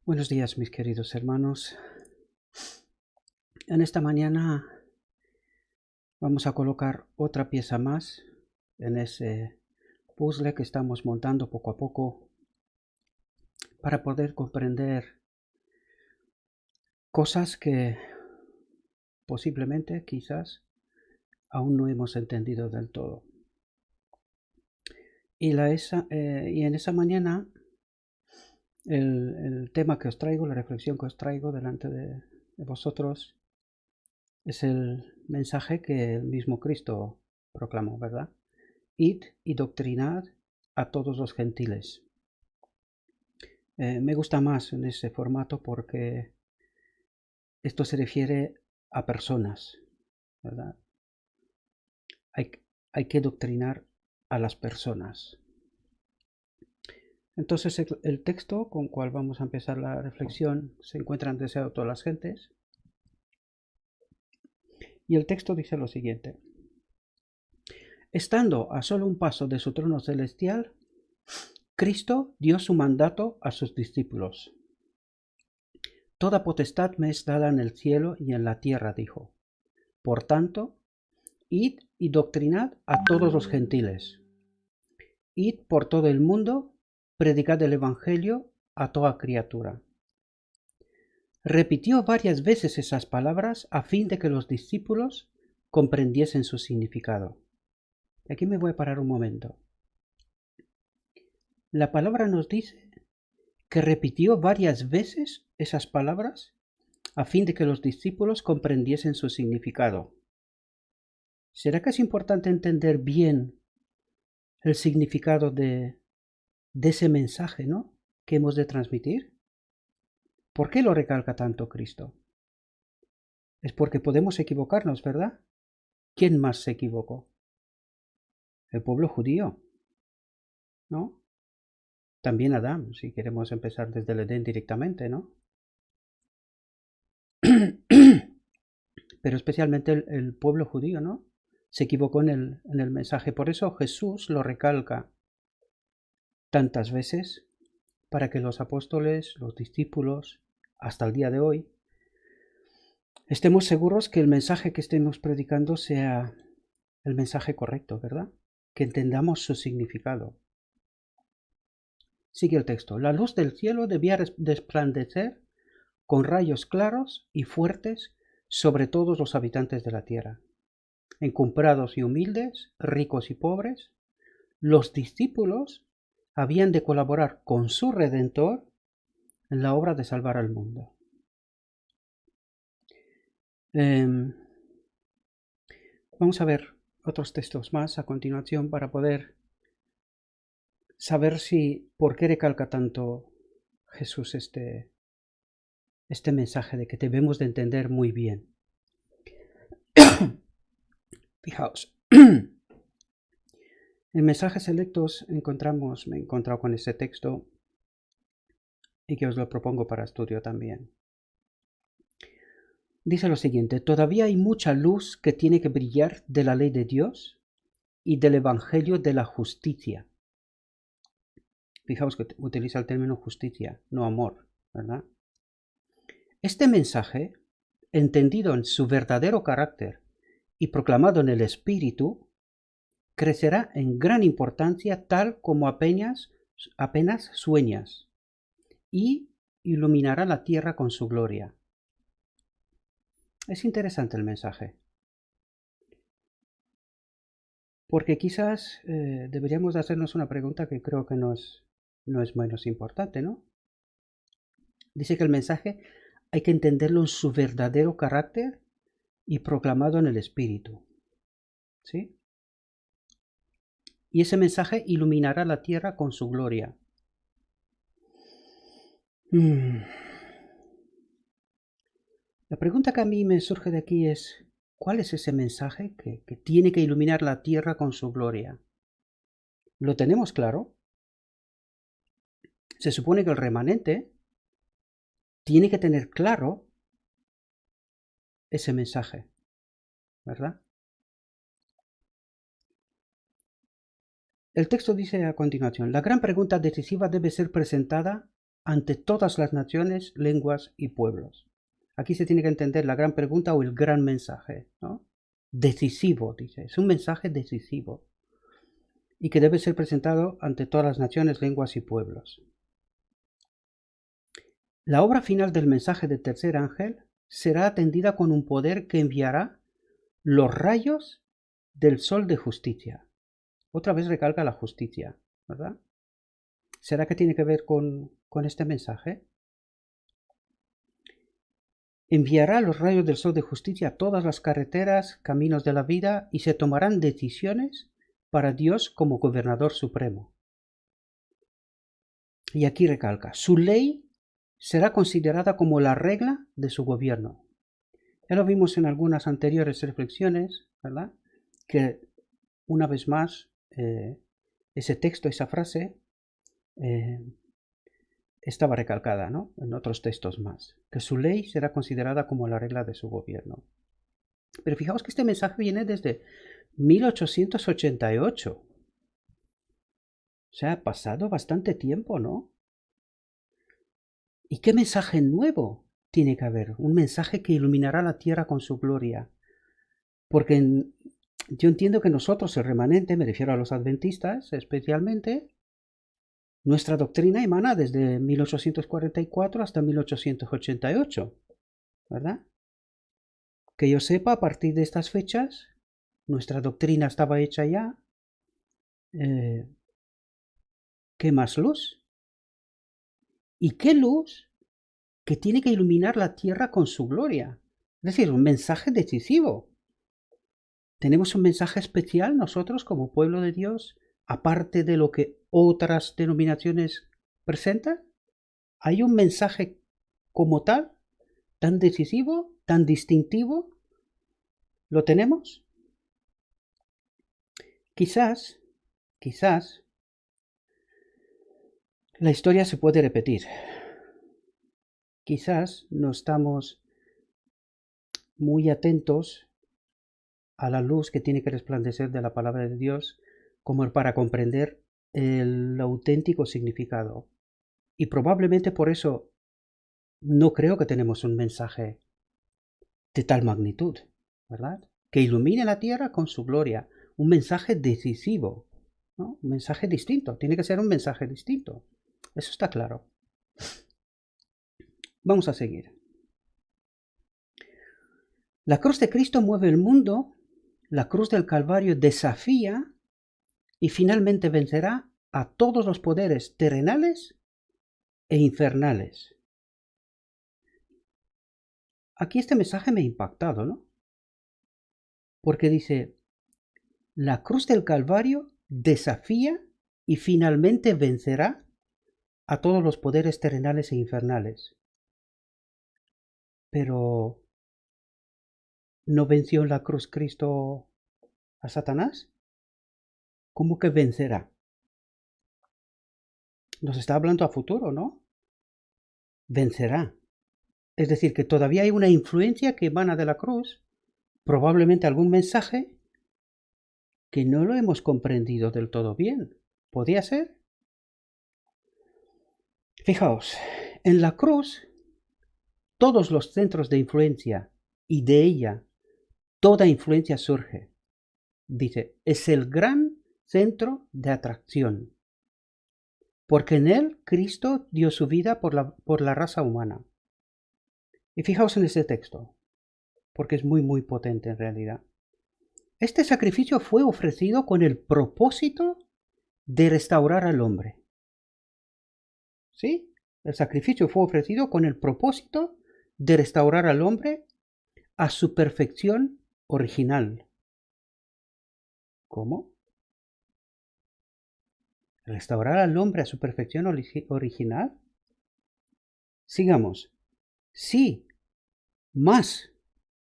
Buenos días, mis queridos hermanos. En esta mañana vamos a colocar otra pieza más en ese puzzle que estamos montando poco a poco para poder comprender cosas que posiblemente, quizás, aún no hemos entendido del todo. Y en esa mañana el tema que os traigo, la reflexión que os traigo delante de vosotros, es el mensaje que el mismo Cristo proclamó, ¿verdad? Id y doctrinad a todos los gentiles. Me gusta más en ese formato porque esto se refiere a personas, ¿verdad? Hay que doctrinar a las personas. Entonces el texto con el cual vamos a empezar la reflexión se encuentra en Deseo a todas las gentes. Y el texto dice lo siguiente. Estando a solo un paso de su trono celestial, Cristo dio su mandato a sus discípulos. Toda potestad me es dada en el cielo y en la tierra, dijo. Por tanto, id y doctrinad a todos los gentiles. Id por todo el mundo, predicad el Evangelio a toda criatura. Repitió varias veces esas palabras a fin de que los discípulos comprendiesen su significado. Aquí me voy a parar un momento. La palabra nos dice que repitió varias veces esas palabras a fin de que los discípulos comprendiesen su significado. ¿Será que es importante entender bien el significado de ese mensaje, ¿no?, que hemos de transmitir? ¿Por qué lo recalca tanto Cristo? Es porque podemos equivocarnos, ¿verdad? ¿Quién más se equivocó? El pueblo judío, ¿no? También Adán, si queremos empezar desde el Edén directamente, ¿no? Pero especialmente el pueblo judío, ¿no? Se equivocó en el mensaje. Por eso Jesús lo recalca tantas veces para que los apóstoles, los discípulos, hasta el día de hoy, estemos seguros que el mensaje que estemos predicando sea el mensaje correcto, ¿verdad? Que entendamos su significado. Sigue el texto. La luz del cielo debía resplandecer con rayos claros y fuertes sobre todos los habitantes de la tierra. Encumbrados y humildes, ricos y pobres, los discípulos habían de colaborar con su Redentor en la obra de salvar al mundo. Vamos a ver otros textos más a continuación para poder saber por qué recalca tanto Jesús este mensaje de que debemos de entender muy bien. Fijaos, en Mensajes Selectos me he encontrado con ese texto y que os lo propongo para estudio también. Dice lo siguiente: todavía hay mucha luz que tiene que brillar de la ley de Dios y del Evangelio de la justicia. Fijaos que utiliza el término justicia, no amor, ¿verdad? Este mensaje, entendido en su verdadero carácter y proclamado en el Espíritu, crecerá en gran importancia tal como apenas sueñas, y iluminará la tierra con su gloria. Es interesante el mensaje, porque quizás deberíamos hacernos una pregunta que creo que no es menos importante, ¿no? Dice que el mensaje hay que entenderlo en su verdadero carácter y proclamado en el Espíritu, ¿sí? Y ese mensaje iluminará la tierra con su gloria. La pregunta que a mí me surge de aquí es, ¿cuál es ese mensaje que tiene que iluminar la tierra con su gloria? ¿Lo tenemos claro? Se supone que el remanente tiene que tener claro ese mensaje, ¿verdad? El texto dice a continuación: la gran pregunta decisiva debe ser presentada ante todas las naciones, lenguas y pueblos. Aquí se tiene que entender la gran pregunta o el gran mensaje, ¿no? Decisivo, dice, es un mensaje decisivo y que debe ser presentado ante todas las naciones, lenguas y pueblos. La obra final del mensaje del tercer ángel será atendida con un poder que enviará los rayos del sol de justicia. Otra vez recalca la justicia, ¿verdad? ¿Será que tiene que ver con este mensaje? Enviará los rayos del sol de justicia a todas las carreteras, caminos de la vida y se tomarán decisiones para Dios como gobernador supremo. Y aquí recalca, su ley será considerada como la regla de su gobierno. Ya lo vimos en algunas anteriores reflexiones, ¿verdad? Que una vez más ese texto, esa frase, estaba recalcada, ¿no? En otros textos más, que su ley será considerada como la regla de su gobierno. Pero fijaos que este mensaje viene desde 1888. O sea, ha pasado bastante tiempo, ¿no? ¿Y qué mensaje nuevo tiene que haber? Un mensaje que iluminará la tierra con su gloria. Porque yo entiendo que nosotros, el remanente, me refiero a los adventistas especialmente, nuestra doctrina emana desde 1844 hasta 1888, ¿verdad? Que yo sepa, a partir de estas fechas, nuestra doctrina estaba hecha ya. ¿Qué más luz? ¿Y qué luz que tiene que iluminar la tierra con su gloria? Es decir, un mensaje decisivo. Tenemos un mensaje especial nosotros como pueblo de Dios, aparte de lo que otras denominaciones presentan. ¿Hay un mensaje como tal, tan decisivo, tan distintivo? ¿Lo tenemos? Quizás, la historia se puede repetir. Quizás no estamos muy atentos a la luz que tiene que resplandecer de la palabra de Dios como para comprender el auténtico significado. Y probablemente por eso no creo que tenemos un mensaje de tal magnitud, ¿verdad? Que ilumine la tierra con su gloria. Un mensaje decisivo, ¿no? Un mensaje distinto. Tiene que ser un mensaje distinto. Eso está claro. Vamos a seguir. La cruz de Cristo mueve el mundo. La cruz del Calvario desafía y finalmente vencerá a todos los poderes terrenales e infernales. Aquí este mensaje me ha impactado, ¿no? Porque dice, la cruz del Calvario desafía y finalmente vencerá a todos los poderes terrenales e infernales. Pero, ¿no venció en la cruz Cristo a Satanás? ¿Cómo que vencerá? Nos está hablando a futuro, ¿no? Vencerá. Es decir, que todavía hay una influencia que emana de la cruz, probablemente algún mensaje que no lo hemos comprendido del todo bien. ¿Podría ser? Fijaos, en la cruz todos los centros de influencia y de ella toda influencia surge. Dice, es el gran centro de atracción, porque en él Cristo dio su vida por la raza humana. Y fijaos en ese texto, porque es muy, muy potente en realidad. Este sacrificio fue ofrecido con el propósito de restaurar al hombre. ¿Sí? El sacrificio fue ofrecido con el propósito de restaurar al hombre a su perfección original. ¿Cómo? ¿Restaurar al hombre a su perfección original? Sigamos. Sí, más.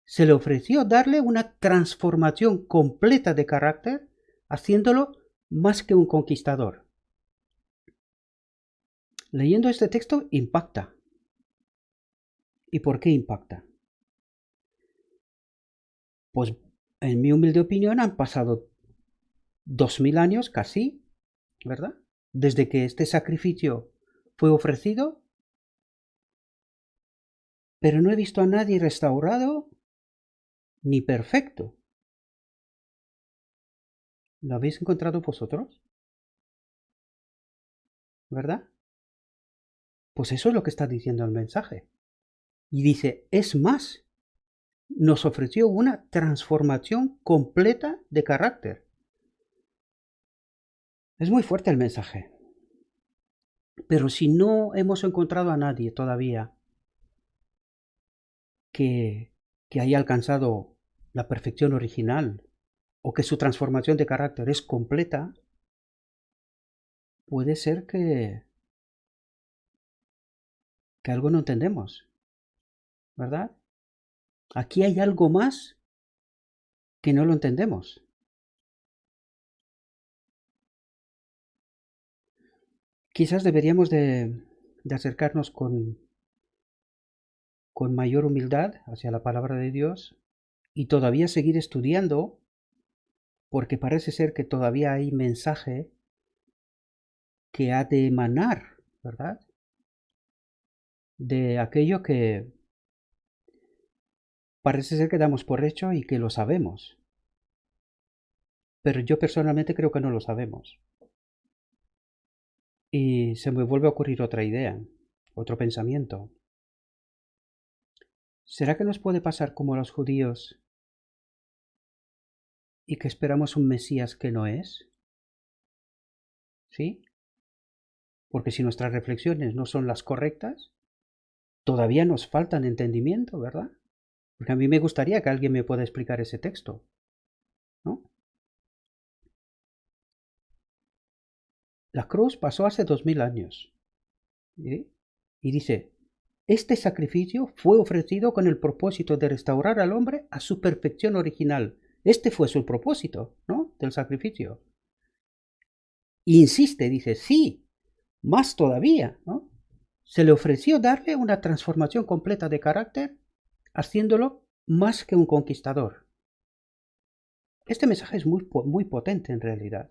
Se le ofreció darle una transformación completa de carácter, haciéndolo más que un conquistador. Leyendo este texto impacta. ¿Y por qué impacta? Pues en mi humilde opinión han pasado 2000 años casi, ¿verdad? Desde que este sacrificio fue ofrecido pero no he visto a nadie restaurado ni perfecto. ¿Lo habéis encontrado vosotros? ¿Verdad? Pues eso es lo que está diciendo el mensaje. Y dice, es más, nos ofreció una transformación completa de carácter. Es muy fuerte el mensaje. Pero si no hemos encontrado a nadie todavía que haya alcanzado la perfección original o que su transformación de carácter es completa, puede ser que algo no entendemos, ¿verdad? Aquí hay algo más que no lo entendemos. Quizás deberíamos de acercarnos con mayor humildad hacia la palabra de Dios y todavía seguir estudiando, porque parece ser que todavía hay mensaje que ha de emanar, ¿verdad? De aquello que parece ser que damos por hecho y que lo sabemos. Pero yo personalmente creo que no lo sabemos. Y se me vuelve a ocurrir otra idea, otro pensamiento. ¿Será que nos puede pasar como a los judíos y que esperamos un Mesías que no es? ¿Sí? Porque si nuestras reflexiones no son las correctas, todavía nos faltan entendimiento, ¿verdad? Porque a mí me gustaría que alguien me pueda explicar ese texto, ¿no? La cruz pasó hace 2000 años. ¿Sí? Y dice, este sacrificio fue ofrecido con el propósito de restaurar al hombre a su perfección original. Este fue su propósito, ¿no? Del sacrificio. Y insiste, dice, sí, más todavía, ¿no? Se le ofreció darle una transformación completa de carácter, haciéndolo más que un conquistador. Este mensaje es muy potente en realidad,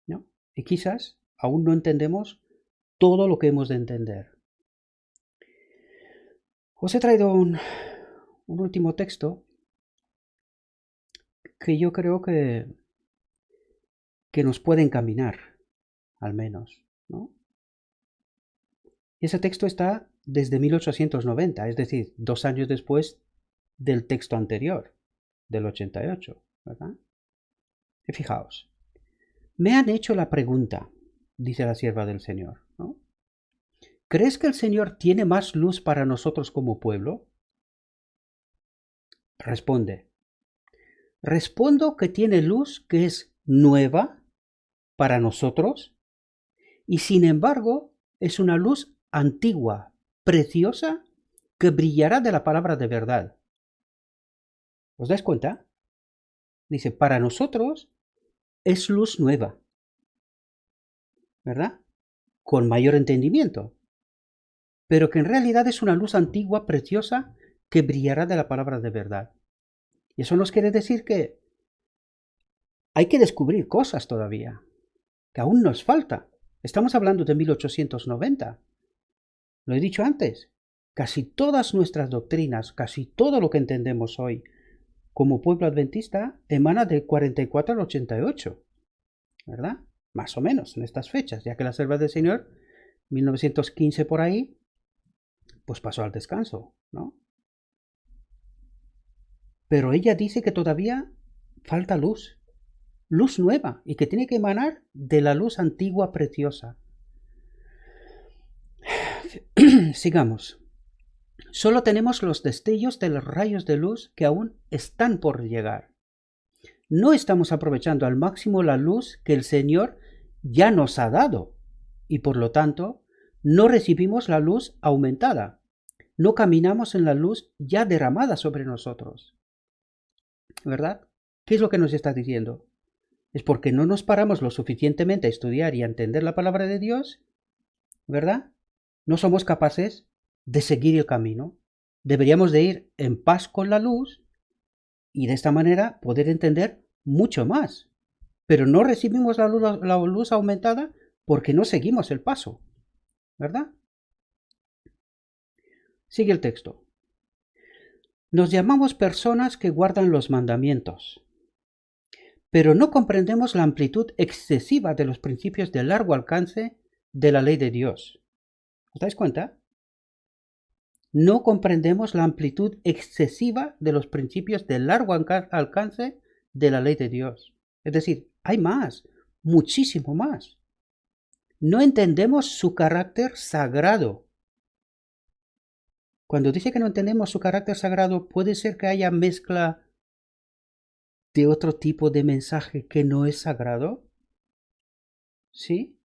¿no? Y quizás aún no entendemos todo lo que hemos de entender. Os he traído un último texto que yo creo que nos puede encaminar, al menos, ¿no? Y ese texto está desde 1890, es decir, 2 años después del texto anterior, del 88, ¿verdad? Y fijaos, me han hecho la pregunta, dice la sierva del Señor, ¿no? ¿Crees que el Señor tiene más luz para nosotros como pueblo? Responde, respondo que tiene luz que es nueva para nosotros y sin embargo es una luz antigua, preciosa, que brillará de la palabra de verdad. ¿Os dais cuenta? Dice, para nosotros es luz nueva, ¿verdad? Con mayor entendimiento, pero que en realidad es una luz antigua, preciosa, que brillará de la palabra de verdad. Y eso nos quiere decir que hay que descubrir cosas todavía, que aún nos falta. Estamos hablando de 1890. Lo he dicho antes, casi todas nuestras doctrinas, casi todo lo que entendemos hoy como pueblo adventista emana del 44 al 88, ¿verdad? Más o menos en estas fechas, ya que la sierva del Señor, 1915 por ahí, pues pasó al descanso, ¿no? Pero ella dice que todavía falta luz, luz nueva, y que tiene que emanar de la luz antigua preciosa. Sigamos. Solo tenemos los destellos de los rayos de luz que aún están por llegar. No estamos aprovechando al máximo la luz que el Señor ya nos ha dado y por lo tanto no recibimos la luz aumentada. No caminamos en la luz ya derramada sobre nosotros. ¿Verdad? ¿Qué es lo que nos está diciendo? Es porque no nos paramos lo suficientemente a estudiar y a entender la palabra de Dios, ¿verdad? No somos capaces de seguir el camino. Deberíamos de ir en paz con la luz y de esta manera poder entender mucho más. Pero no recibimos la luz aumentada porque no seguimos el paso, ¿verdad? Sigue el texto. Nos llamamos personas que guardan los mandamientos, pero no comprendemos la amplitud excesiva de los principios de largo alcance de la ley de Dios. ¿Os dais cuenta? No comprendemos la amplitud excesiva de los principios de largo alcance de la ley de Dios. Es decir, hay más, muchísimo más. No entendemos su carácter sagrado. Cuando dice que no entendemos su carácter sagrado, puede ser que haya mezcla de otro tipo de mensaje que no es sagrado. ¿Sí?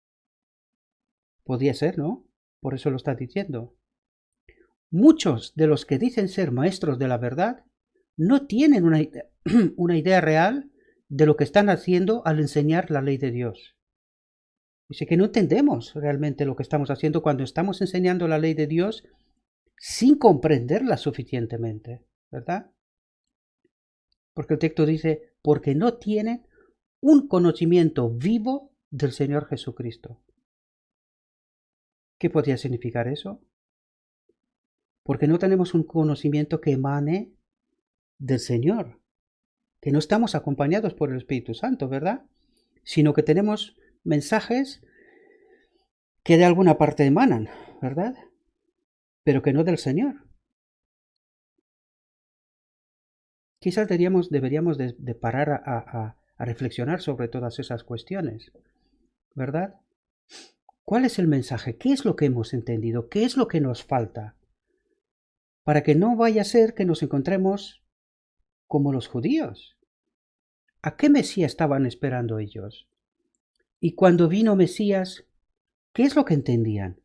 Podría ser, ¿no? Por eso lo está diciendo. Muchos de los que dicen ser maestros de la verdad no tienen una idea real de lo que están haciendo al enseñar la ley de Dios. Dice que no entendemos realmente lo que estamos haciendo cuando estamos enseñando la ley de Dios sin comprenderla suficientemente, ¿verdad? Porque el texto dice, porque no tienen un conocimiento vivo del Señor Jesucristo. ¿Qué podría significar eso? Porque no tenemos un conocimiento que emane del Señor, que no estamos acompañados por el Espíritu Santo, ¿verdad? Sino que tenemos mensajes que de alguna parte emanan, ¿verdad? Pero que no del Señor. Quizás deberíamos de parar a reflexionar sobre todas esas cuestiones, ¿verdad? ¿Cuál es el mensaje? ¿Qué es lo que hemos entendido? ¿Qué es lo que nos falta? Para que no vaya a ser que nos encontremos como los judíos. ¿A qué Mesías estaban esperando ellos? Y cuando vino Mesías, ¿qué es lo que entendían?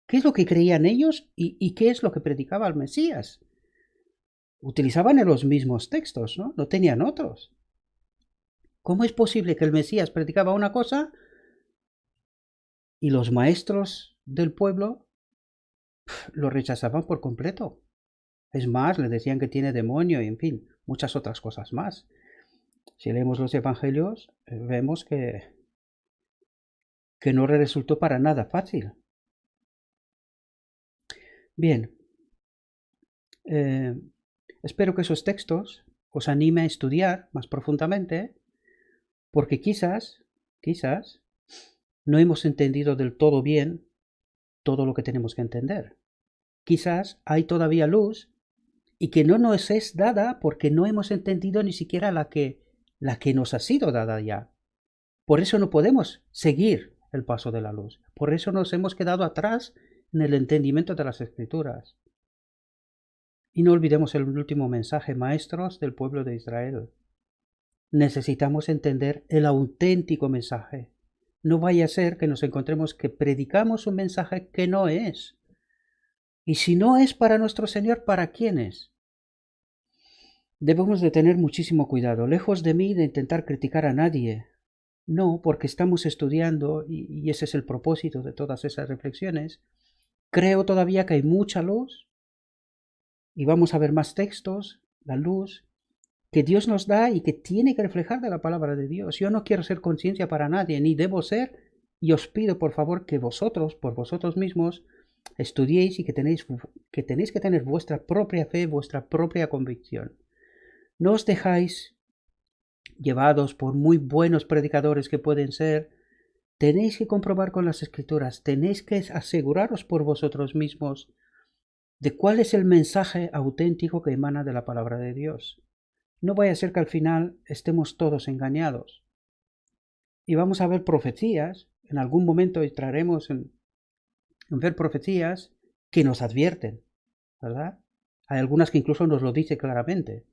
¿Qué es lo que creían ellos y qué es lo que predicaba el Mesías? Utilizaban los mismos textos, ¿no? No tenían otros. ¿Cómo es posible que el Mesías predicaba una cosa y los maestros del pueblo lo rechazaban por completo? Es más, le decían que tiene demonio y, en fin, muchas otras cosas más. Si leemos los evangelios, vemos que no le resultó para nada fácil. Bien, espero que esos textos os anime a estudiar más profundamente, porque quizás, no hemos entendido del todo bien todo lo que tenemos que entender. Quizás hay todavía luz y que no nos es dada porque no hemos entendido ni siquiera la que nos ha sido dada ya. Por eso no podemos seguir el paso de la luz. Por eso nos hemos quedado atrás en el entendimiento de las Escrituras. Y no olvidemos el último mensaje, maestros del pueblo de Israel. Necesitamos entender el auténtico mensaje. No vaya a ser que nos encontremos que predicamos un mensaje que no es. Y si no es para nuestro Señor, ¿para quién es? Debemos de tener muchísimo cuidado, lejos de mí de intentar criticar a nadie. No, porque estamos estudiando, y ese es el propósito de todas esas reflexiones. Creo todavía que hay mucha luz, y vamos a ver más textos, la luz que Dios nos da y que tiene que reflejar de la palabra de Dios. Yo no quiero ser conciencia para nadie, ni debo ser, y os pido por favor que vosotros, por vosotros mismos, estudiéis y que tenéis que tener vuestra propia fe, vuestra propia convicción. No os dejáis llevados por muy buenos predicadores que pueden ser. Tenéis que comprobar con las Escrituras, tenéis que aseguraros por vosotros mismos de cuál es el mensaje auténtico que emana de la palabra de Dios. No vaya a ser que al final estemos todos engañados. Y vamos a ver profecías, en algún momento entraremos en ver profecías que nos advierten, ¿verdad? Hay algunas que incluso nos lo dice claramente,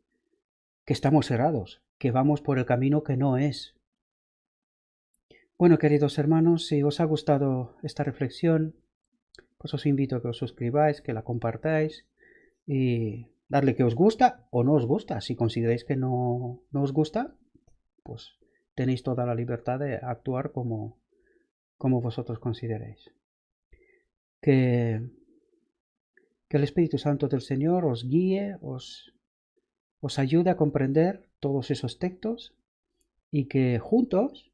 que estamos errados, que vamos por el camino que no es. Bueno, queridos hermanos, si os ha gustado esta reflexión, pues os invito a que os suscribáis, que la compartáis y darle que os gusta o no os gusta. Si consideráis que no os gusta, pues tenéis toda la libertad de actuar como vosotros consideréis. Que el Espíritu Santo del Señor os guíe, os ayude a comprender todos esos textos y que juntos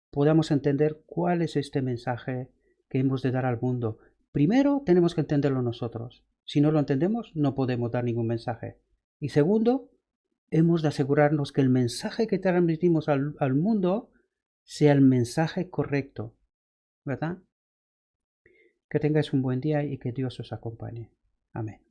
podamos entender cuál es este mensaje que hemos de dar al mundo. Primero tenemos que entenderlo nosotros. Si no lo entendemos, no podemos dar ningún mensaje. Y segundo, hemos de asegurarnos que el mensaje que transmitimos al mundo sea el mensaje correcto, ¿verdad? Que tengáis un buen día y que Dios os acompañe. Amén.